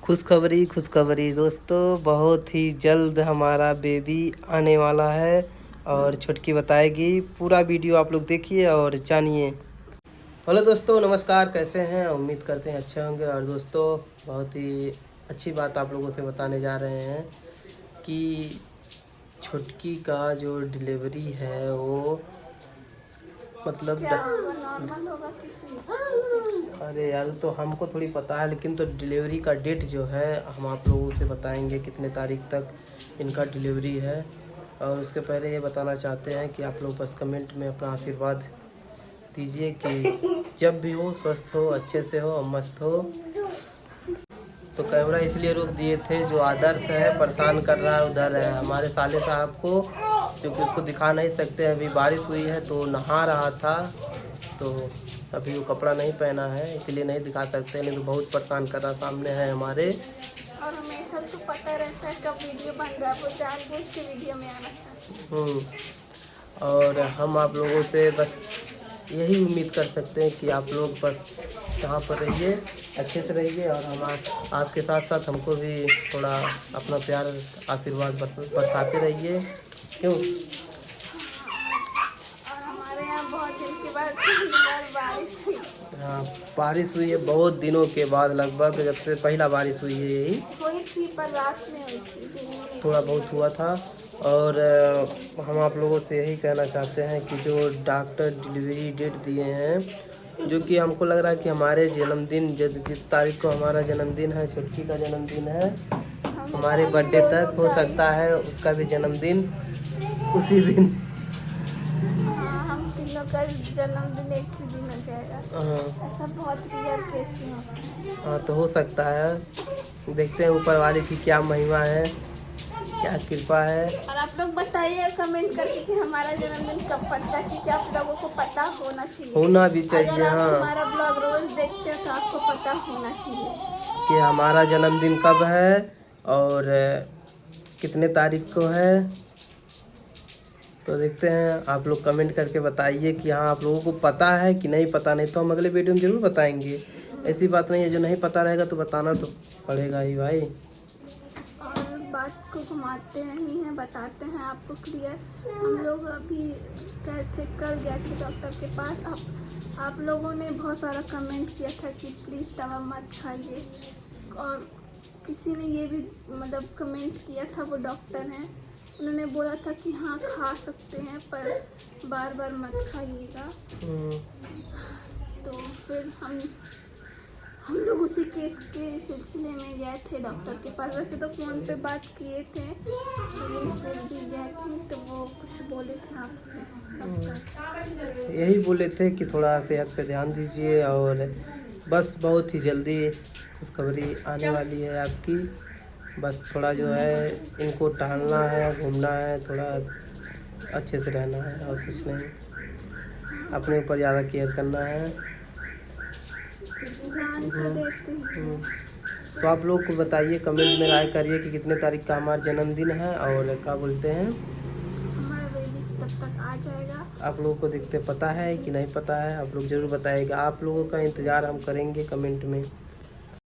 खुशखबरी दोस्तों, बहुत ही जल्द हमारा बेबी आने वाला है और छुटकी बताएगी। पूरा वीडियो आप लोग देखिए और जानिए। हेलो दोस्तों, नमस्कार। कैसे हैं? उम्मीद करते हैं अच्छे होंगे। और दोस्तों, बहुत ही अच्छी बात आप लोगों से बताने जा रहे हैं कि छुटकी का जो डिलीवरी है वो मतलब नॉर्मल होगा किसी। अरे यार, तो हमको थोड़ी पता है, लेकिन तो डिलीवरी का डेट जो है हम आप लोगों से बताएंगे कितने तारीख तक इनका डिलीवरी है। और उसके पहले ये बताना चाहते हैं कि आप लोग बस कमेंट में अपना आशीर्वाद दीजिए कि जब भी हो स्वस्थ हो, अच्छे से हो और मस्त हो। तो कैमरा इसलिए रोक दिए थे, जो आदर्श है परेशान कर रहा है उधर है हमारे साले साहब को, क्योंकि उसको दिखा नहीं सकते। अभी बारिश हुई है तो नहा रहा था, तो अभी वो कपड़ा नहीं पहना है, इसलिए नहीं दिखा सकते। नहीं तो बहुत परेशान कर रहा, सामने है हमारे। और हमेशा उसको पता रहता है कब वीडियो बन रहा है, वो जानबूझ के वीडियो में आना चाहता है। और हम आप लोगों से बस यही उम्मीद कर सकते हैं कि आप लोग बस यहाँ पर रहिए, अच्छे से रहिए, और हम आपके साथ साथ हमको भी थोड़ा अपना प्यार आशीर्वाद बरसाते रहिए। क्यों? और हमारे यहाँ बहुत दिन के बाद पहली बार बारिश हुई। हाँ, बारिश हुई है बहुत दिनों के बाद, लगभग जब से पहला बारिश हुई है यही हुई थी, पर रात में हुई थी, दिन में नहीं। थोड़ा बहुत हुआ था। और हम आप लोगों से यही कहना चाहते हैं कि जो डॉक्टर डिलीवरी डेट दिए हैं, जो कि हमको लग रहा है कि हमारे जन्मदिन जिस तारीख को हमारा जन्मदिन है, छुटकी का जन्मदिन है, हमारे बर्थडे तक हो सकता है उसका भी जन्मदिन उसी दिन। हाँ, हम तीनों का जन्मदिन एक ही दिन हो जाएगा। हाँ ऐसा बहुत रेयर केस में होता है। हाँ, तो हो सकता है। देखते हैं ऊपर वाले की क्या महिमा है, क्या कृपा है। और आप लोग बताइए कमेंट करके कि हमारा जन्मदिन कब पड़ता है, क्योंकि आप लोगों को पता होना चाहिए। होना भी चाहिए। अगर आप हाँ, हमारा ब्लॉग रोज देखते हैं तो आपको पता होना चाहिए कि हमारा जन्मदिन कब है और कितने तारीख को है। तो देखते हैं, आप लोग कमेंट करके बताइए कि हाँ आप लोगों को पता है कि नहीं पता। नहीं तो हम अगले वीडियो में ज़रूर बताएंगे। ऐसी बात नहीं है, जो नहीं पता रहेगा तो बताना तो पड़ेगा ही भाई। और बात को घुमाते नहीं हैं, बताते हैं आपको क्लियर। हम लोग अभी गए थे, कल गए थे डॉक्टर के पास। आप लोगों ने बहुत सारा कमेंट किया था कि प्लीज़ दवा मत खाइए, और किसी ने ये भी मतलब कमेंट किया था, वो डॉक्टर हैं, उन्होंने बोला था कि हाँ खा सकते हैं पर बार बार मत खाइएगा। तो फिर हम लोग उसी केस के सिलसिले में गए थे डॉक्टर के पास। वैसे तो फ़ोन पे बात किए थे, लेकिन फिर भी गए थे तो वो कुछ बोले थे आपसे डॉक्टर। यही बोले थे कि थोड़ा सेहत पे ध्यान दीजिए, और बस बहुत ही जल्दी खुशखबरी आने वाली है आपकी। बस थोड़ा जो है इनको टहलना है, घूमना है, थोड़ा अच्छे से रहना है और कुछ नहीं। अपने ऊपर ज़्यादा केयर करना है। ध्यान तो देते हैं। तो आप लोग को बताइए, कमेंट में राय करिए कि कितने तारीख का हमारा जन्मदिन है और क्या बोलते हैं। हमारा बेबी तब तक आ जाएगा। आप लोगों को देखते पता है कि नहीं पता है, आप लोग ज़रूर बताइएगा। आप लोगों का इंतज़ार हम करेंगे कमेंट में।